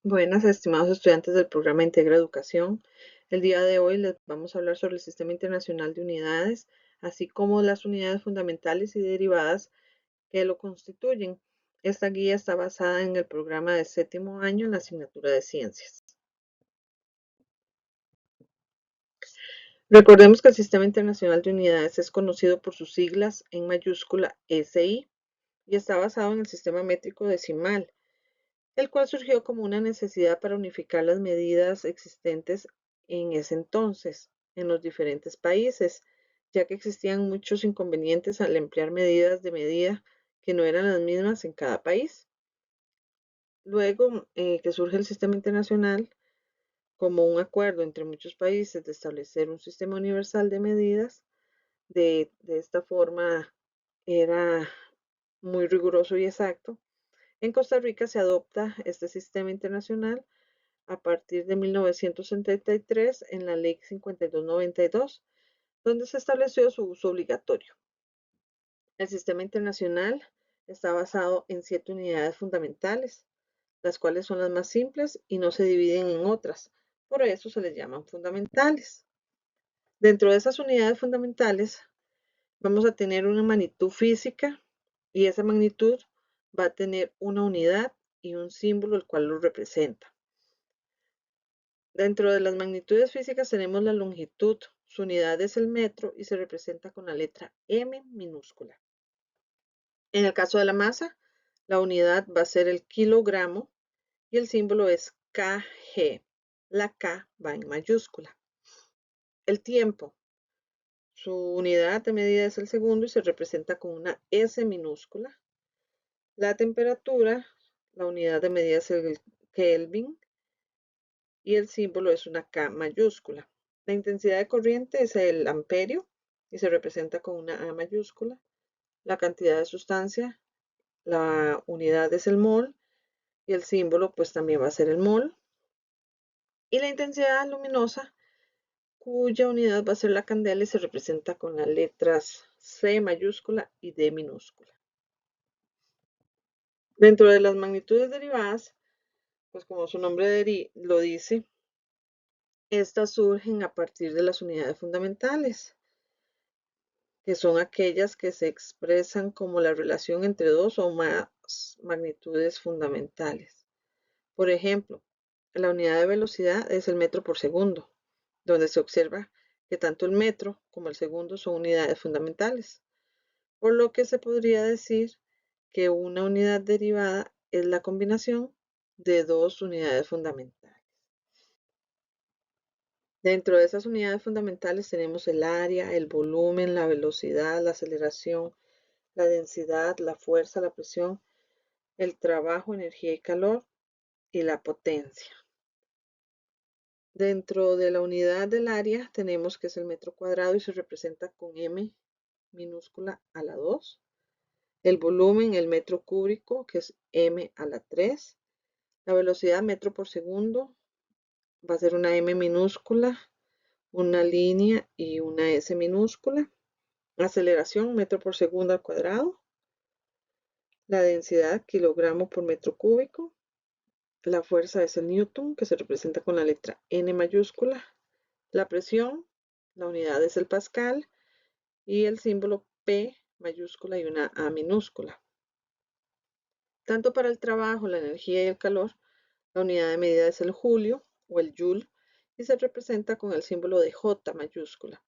Buenas, estimados estudiantes del programa Integra Educación. El día de hoy les vamos a hablar sobre el Sistema Internacional de Unidades, así como las unidades fundamentales y derivadas que lo constituyen. Esta guía está basada en el programa de séptimo año en la asignatura de Ciencias. Recordemos que el Sistema Internacional de Unidades es conocido por sus siglas en mayúscula SI y está basado en el sistema métrico decimal, el cual surgió como una necesidad para unificar las medidas existentes en ese entonces en los diferentes países, ya que existían muchos inconvenientes al emplear medidas de medida que no eran las mismas en cada país. Luego que surge el sistema internacional como un acuerdo entre muchos países de establecer un sistema universal de medidas, de esta forma era muy riguroso y exacto. En Costa Rica se adopta este sistema internacional a partir de 1973 en la Ley 5292, donde se estableció su uso obligatorio. El sistema internacional está basado en 7 unidades fundamentales, las cuales son las más simples y no se dividen en otras. Por eso se les llaman fundamentales. Dentro de esas unidades fundamentales vamos a tener una magnitud física y esa magnitud va a tener una unidad y un símbolo el cual lo representa. Dentro de las magnitudes físicas tenemos la longitud, su unidad es el metro y se representa con la letra M minúscula. En el caso de la masa, la unidad va a ser el kilogramo y el símbolo es kg. La K va en mayúscula. El tiempo, su unidad de medida es el segundo y se representa con una S minúscula. La temperatura, la unidad de medida es el Kelvin y el símbolo es una K mayúscula. La intensidad de corriente es el amperio y se representa con una A mayúscula. La cantidad de sustancia, la unidad es el mol y el símbolo pues también va a ser el mol. Y la intensidad luminosa, cuya unidad va a ser la candela y se representa con las letras C mayúscula y D minúscula. Dentro de las magnitudes derivadas, pues como su nombre lo dice, estas surgen a partir de las unidades fundamentales, que son aquellas que se expresan como la relación entre dos o más magnitudes fundamentales. Por ejemplo, la unidad de velocidad es el metro por segundo, donde se observa que tanto el metro como el segundo son unidades fundamentales, por lo que se podría decir que una unidad derivada es la combinación de dos unidades fundamentales. Dentro de esas unidades fundamentales tenemos el área, el volumen, la velocidad, la aceleración, la densidad, la fuerza, la presión, el trabajo, energía y calor y la potencia. Dentro de la unidad del área tenemos que es el metro cuadrado y se representa con M minúscula a la 2. El volumen, el metro cúbico, que es M a la 3. La velocidad metro por segundo va a ser una M minúscula, una línea y una S minúscula. Aceleración metro por segundo al cuadrado. La densidad kilogramo por metro cúbico. La fuerza es el newton, que se representa con la letra N mayúscula. La presión, la unidad es el pascal y el símbolo P mayúscula y una A minúscula. Tanto para el trabajo, la energía y el calor, la unidad de medida es el julio o el joule y se representa con el símbolo de J mayúscula.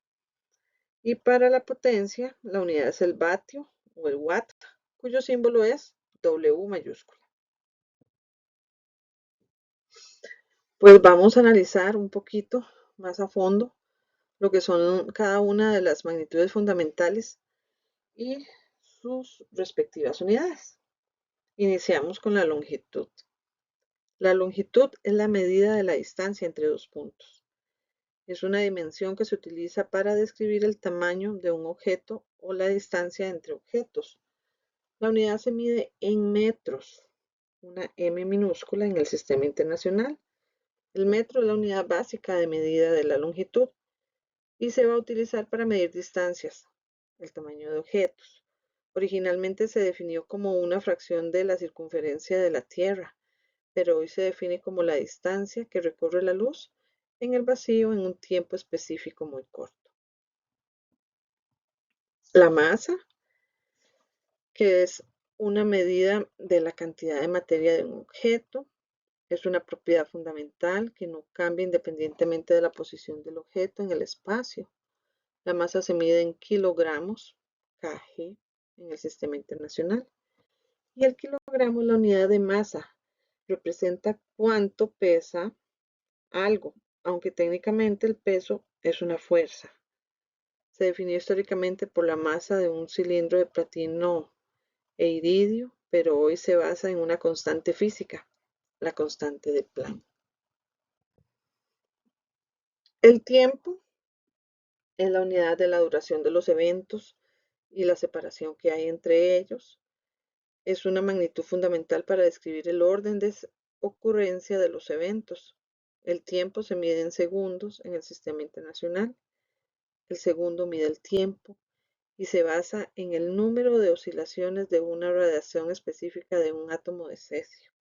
Y para la potencia, la unidad es el vatio o el watt, cuyo símbolo es W mayúscula. Pues vamos a analizar un poquito más a fondo lo que son cada una de las magnitudes fundamentales y sus respectivas unidades. Iniciamos con la longitud. La longitud es la medida de la distancia entre dos puntos. Es una dimensión que se utiliza para describir el tamaño de un objeto o la distancia entre objetos. La unidad se mide en metros, una M minúscula en el sistema internacional. El metro es la unidad básica de medida de la longitud y se va a utilizar para medir distancias, el tamaño de objetos. Originalmente se definió como una fracción de la circunferencia de la Tierra, pero hoy se define como la distancia que recorre la luz en el vacío en un tiempo específico muy corto. La masa, que es una medida de la cantidad de materia de un objeto, es una propiedad fundamental que no cambia independientemente de la posición del objeto en el espacio. La masa se mide en kilogramos, kg, en el sistema internacional. Y el kilogramo es la unidad de masa. Representa cuánto pesa algo, aunque técnicamente el peso es una fuerza. Se definió históricamente por la masa de un cilindro de platino e iridio, pero hoy se basa en una constante física, la constante de Planck. El tiempo es la unidad de la duración de los eventos y la separación que hay entre ellos. Es una magnitud fundamental para describir el orden de ocurrencia de los eventos. El tiempo se mide en segundos en el sistema internacional. El segundo mide el tiempo y se basa en el número de oscilaciones de una radiación específica de un átomo de cesio.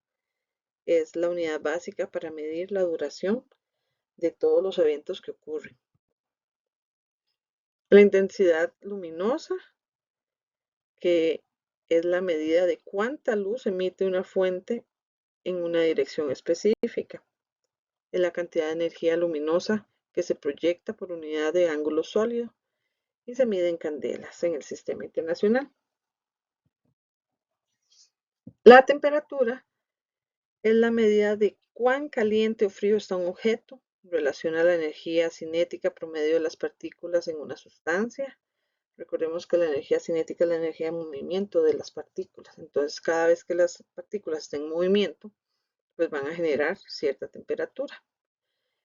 Es la unidad básica para medir la duración de todos los eventos que ocurren. La intensidad luminosa, que es la medida de cuánta luz emite una fuente en una dirección específica. Es la cantidad de energía luminosa que se proyecta por unidad de ángulo sólido y se mide en candelas en el sistema internacional. La temperatura es la medida de cuán caliente o frío está un objeto en relación a la energía cinética promedio de las partículas en una sustancia. Recordemos que la energía cinética es la energía de movimiento de las partículas. Entonces, cada vez que las partículas estén en movimiento, pues van a generar cierta temperatura.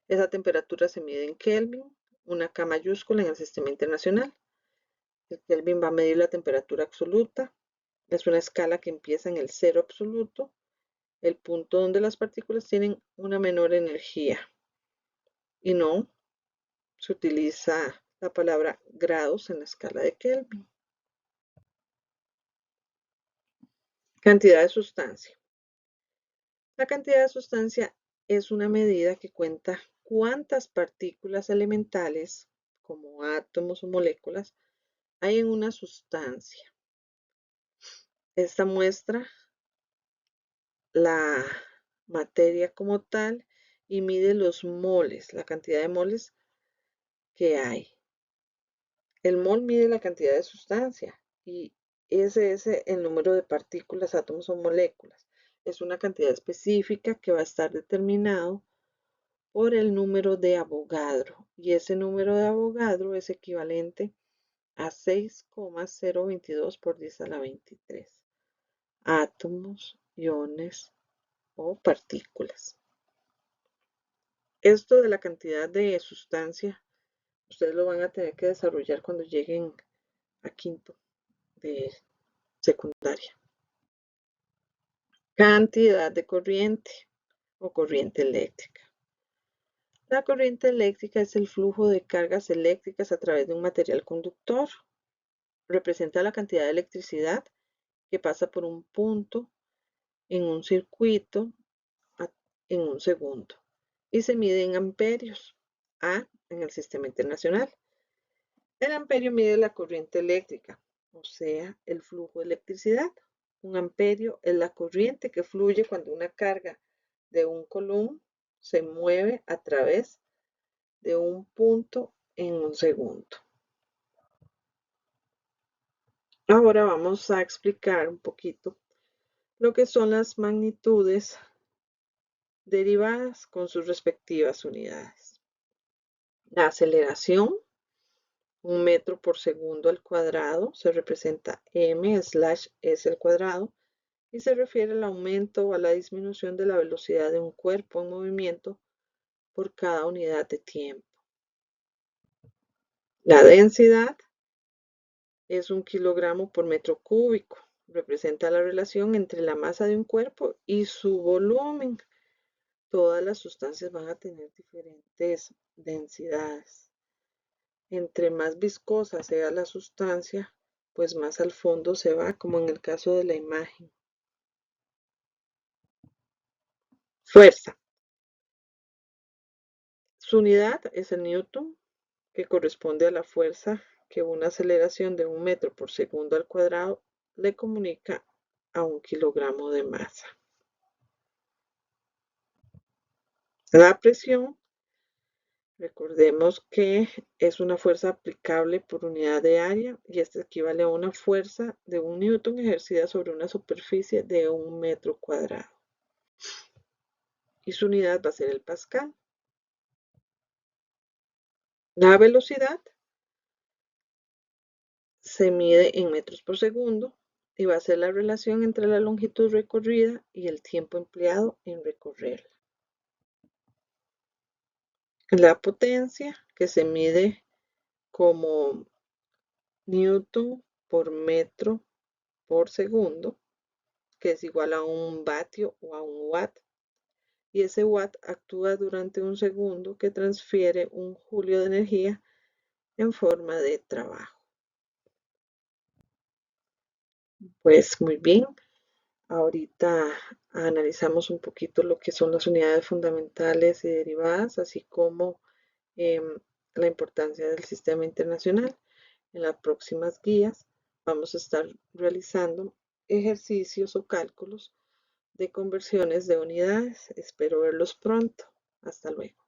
Esa temperatura se mide en Kelvin, una K mayúscula en el sistema internacional. El Kelvin va a medir la temperatura absoluta. Es una escala que empieza en el cero absoluto, el punto donde las partículas tienen una menor energía. Y no se utiliza la palabra grados en la escala de Kelvin. Cantidad de sustancia. La cantidad de sustancia es una medida que cuenta cuántas partículas elementales, como átomos o moléculas, hay en una sustancia. Esta muestra la materia como tal y mide los moles, la cantidad de moles que hay. El mol mide la cantidad de sustancia y ese es el número de partículas, átomos o moléculas. Es una cantidad específica que va a estar determinado por el número de Avogadro y ese número de Avogadro es equivalente a 6,022 por 10 a la 23 átomos, iones o partículas. Esto de la cantidad de sustancia, ustedes lo van a tener que desarrollar cuando lleguen a quinto de secundaria. Cantidad de corriente o corriente eléctrica. La corriente eléctrica es el flujo de cargas eléctricas a través de un material conductor. Representa la cantidad de electricidad que pasa por un punto en un circuito en un segundo y se mide en amperios, A en el sistema internacional. El amperio mide la corriente eléctrica, o sea, el flujo de electricidad. Un amperio es la corriente que fluye cuando una carga de un coulomb se mueve a través de un punto en un segundo. Ahora vamos a explicar un poquito lo que son las magnitudes derivadas con sus respectivas unidades. La aceleración, 1 metro por segundo al cuadrado, se representa m/s al cuadrado y se refiere al aumento o a la disminución de la velocidad de un cuerpo en movimiento por cada unidad de tiempo. La densidad es 1 kilogramo por metro cúbico. Representa la relación entre la masa de un cuerpo y su volumen. Todas las sustancias van a tener diferentes densidades. Entre más viscosa sea la sustancia, pues más al fondo se va, como en el caso de la imagen. Fuerza. Su unidad es el newton, que corresponde a la fuerza que una aceleración de 1 metro por segundo al cuadrado le comunica a 1 kilogramo de masa. La presión, recordemos que es una fuerza aplicable por unidad de área y esta equivale a una fuerza de 1 newton ejercida sobre una superficie de 1 metro cuadrado. Y su unidad va a ser el pascal. La velocidad se mide en metros por segundo y va a ser la relación entre la longitud recorrida y el tiempo empleado en recorrerla. La potencia, que se mide como newton por metro por segundo, que es igual a 1 vatio o a 1 watt. Y ese watt actúa durante 1 segundo, que transfiere 1 joule de energía en forma de trabajo. Pues muy bien, ahorita analizamos un poquito lo que son las unidades fundamentales y derivadas, así como la importancia del sistema internacional. En las próximas guías vamos a estar realizando ejercicios o cálculos de conversiones de unidades. Espero verlos pronto. Hasta luego.